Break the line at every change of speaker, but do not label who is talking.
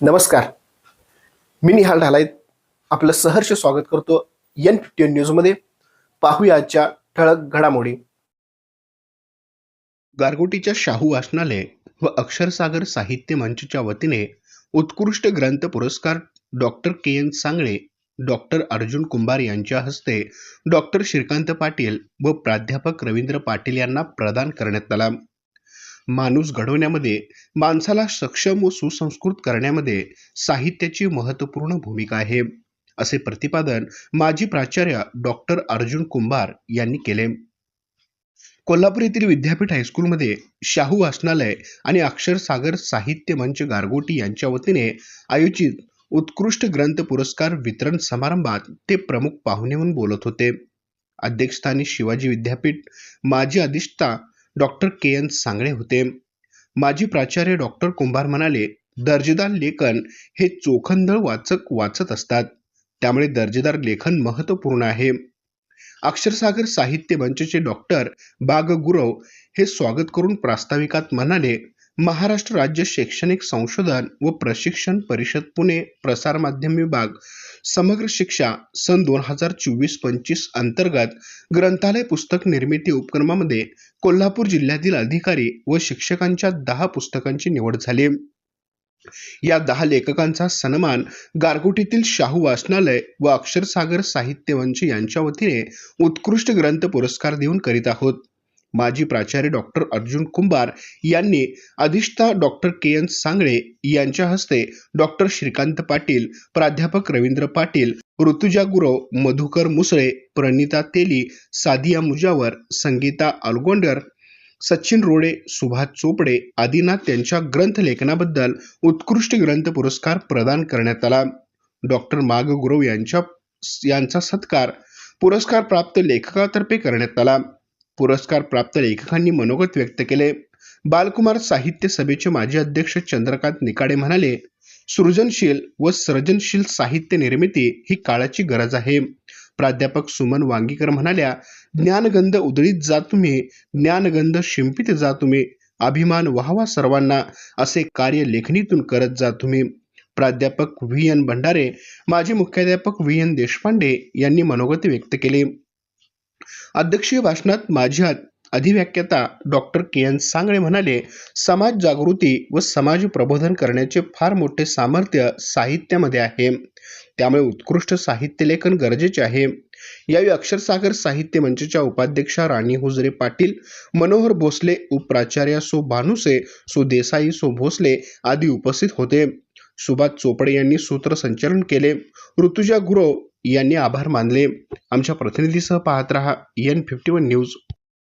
नमस्कार. मी निहाल ढालाय आपलं सहर्ष स्वागत करतो N51 न्यूजमध्ये. पाहूया आजच्या ठळक घडामोडी. गारगोटीच्या शाहू वाचनालय व अक्षरसागर साहित्य मंचच्या वतीने उत्कृष्ट ग्रंथ पुरस्कार डॉक्टर के.एन. सांगळे, डॉक्टर अर्जुन कुंभार यांच्या हस्ते डॉक्टर श्रीकांत पाटील व प्राध्यापक रवींद्र पाटील यांना प्रदान करण्यात आला. माणूस घडवण्यामध्ये, माणसाला सक्षम व सुसंस्कृत करण्यामध्ये साहित्याची महत्त्वपूर्ण भूमिका आहे, असे प्रतिपादन माजी प्राचार्य डॉक्टर अर्जुन कुंभार यांनी केले. कोल्हापूर येथील विद्यापीठ हायस्कूलमध्ये शाहू वाचनालय आणि अक्षरसागर साहित्य मंच गारगोटी यांच्या वतीने आयोजित उत्कृष्ट ग्रंथ पुरस्कार वितरण समारंभात ते प्रमुख पाहुणे म्हणून बोलत होते. अध्यक्षस्थानी शिवाजी विद्यापीठ माजी अधिष्ठा डॉक्टर के.एन. सांगळे होते. माजी प्राचार्य डॉक्टर कुंभार म्हणाले, दर्जेदार लेखन हे चोखंदळ वाचक वाचत असतात, त्यामुळे दर्जेदार लेखन महत्त्वपूर्ण आहे. अक्षरसागर साहित्य मंचचे डॉक्टर बागगुरव हे स्वागत करून प्रास्ताविकात म्हणाले, महाराष्ट्र राज्य शैक्षणिक संशोधन व प्रशिक्षण परिषद पुणे प्रसार माध्यम विभाग समग्र शिक्षा सन 2024-25 अंतर्गत ग्रंथालय पुस्तक निर्मिती उपक्रमामध्ये कोल्हापूर जिल्ह्यातील अधिकारी व शिक्षकांच्या 10 पुस्तकांची निवड झाली. या 10 लेखकांचा सन्मान गारगोटीतील शाहू वाचनालय व अक्षरसागर साहित्य मंच यांच्या वतीने उत्कृष्ट ग्रंथ पुरस्कार देऊन करीत आहोत. माजी प्राचार्य डॉक्टर अर्जुन कुंभार यांनी अधिष्ठा डॉक्टर के.एन. सांगळे यांच्या हस्ते डॉक्टर श्रीकांत पाटील, प्राध्यापक रवींद्र पाटील, ऋतुजा गुरव, मधुकर मुसळे, प्रणिता तेली, सादिया मुजावर, संगीता अलगोंडर, सचिन रोडे, सुभाष चोपडे आदींना त्यांच्या ग्रंथ लेखनाबद्दल उत्कृष्ट ग्रंथ पुरस्कार प्रदान करण्यात आला. डॉक्टर मागगुरव यांचा सत्कार पुरस्कार प्राप्त लेखकातर्फे करण्यात आला. पुरस्कार प्राप्त लेखकांनी मनोगत व्यक्त केले. बालकुमार साहित्य सभेचे माजी अध्यक्ष चंद्रकांत निकाडे म्हणाले, सृजनशील व सर्जनशील साहित्य निर्मिती ही काळाची गरज आहे. प्राध्यापक सुमन वांगीकर म्हणाल्या, ज्ञानगंध उधळीत जा तुम्ही, ज्ञानगंध शिंपित जा तुम्ही, अभिमान व्हावा सर्वांना, असे कार्य लेखणीतून करत जा तुम्ही. प्राध्यापक व्ही.एन. भंडारे, माजी मुख्याध्यापक व्ही.एन. देशपांडे यांनी मनोगत व्यक्त केले. अध्यक्षीय भाषणात माजी अधिव्याख्याता डॉक्टर के.एन. सांगळे म्हणाले, समाज जागृती व समाज प्रबोधन करण्याचे फार मोठे सामर्थ्य साहित्यामध्ये आहे, त्यामुळे उत्कृष्ट साहित्य लेखन गरजेचे आहे. यावेळी अक्षरसागर साहित्य मंचच्या उपाध्यक्षा राणी हुजरे पाटील, मनोहर भोसले, उपप्राचार्या सो भानुसे, सो देसाई, सो भोसले आदी उपस्थित होते. सुभाष चोपडे यांनी सूत्रसंचालन केले. ऋतुजा गुरव यांनी आभार मानले. आमच्या प्रतिनिधीसह पाहत रहा N51 न्यूज.